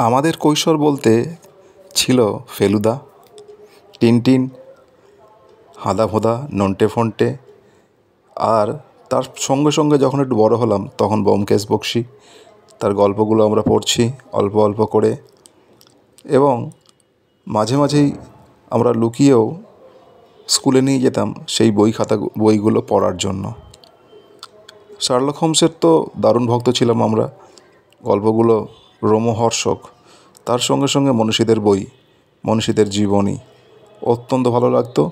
আমাদের কৈশোর বলতে ছিল ফেলুদা, টিনটিন, হাঁদাভোঁদা, নন্টে ফন্টে। আর তার সঙ্গে সঙ্গে যখন একটু বড় হলাম তখন ব্যোমকেশ বক্সী, তার গল্পগুলো আমরা পড়ছি অল্প অল্প করে। এবং মাঝে মাঝেই আমরা লুকিয়েও স্কুলে নিয়ে যেতাম সেই বইগুলো পড়ার জন্য। শার্লক হোমসের তো দারুণ ভক্ত ছিলাম আমরা। গল্পগুলো রোমহর্ষক। তার সঙ্গে সঙ্গে মনীষীদের বই, মনীষীদের জীবনী অত্যন্ত ভালো লাগতো।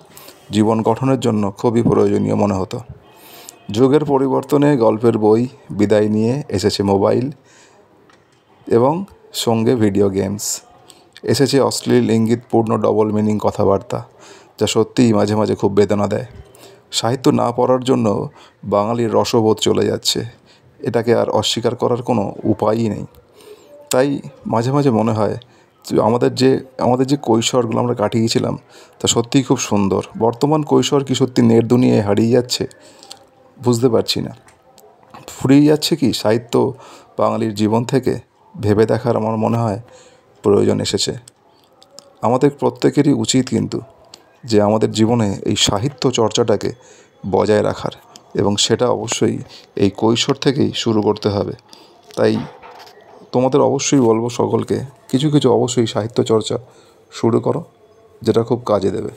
জীবন গঠনের জন্য খুবই প্রয়োজনীয় মনে হতো। যুগের পরিবর্তনে গল্পের বই বিদায় নিয়ে এসেছে মোবাইল এবং সঙ্গে ভিডিও গেমস। এসেছে অশ্লীল ইঙ্গিতপূর্ণ ডবল মিনিং কথাবার্তা, যা সত্যিই মাঝে মাঝে খুব বেদনা দেয়। সাহিত্য না পড়ার জন্য বাঙালির রসবোধ চলে যাচ্ছে। এটাকে আর অস্বীকার করার কোনো উপায়ই নেই। তাই মাঝে মাঝে মনে হয় যে আমাদের যে কৈশোরগুলো আমরা কাটিয়েছিলাম তা সত্যিই খুব সুন্দর। বর্তমান কৈশোর কি সত্যি নেট দুনিয়ায় হারিয়ে যাচ্ছে? বুঝতে পারছি না। ফুরিয়ে যাচ্ছে কি সাহিত্য বাঙালির জীবন থেকে? ভেবে দেখার আমার মনে হয় প্রয়োজন এসেছে। আমাদের প্রত্যেকেরই উচিত কিন্তু যে আমাদের জীবনে এই সাহিত্য চর্চাটাকে বজায় রাখার, এবং সেটা অবশ্যই এই কৈশোর থেকেই শুরু করতে হবে। তাই তোমাদের অবশ্যই বলবো সকলকে কিছু কিছু অবশ্যই সাহিত্য চর্চা শুরু করো, যেটা খুব কাজে দেবে।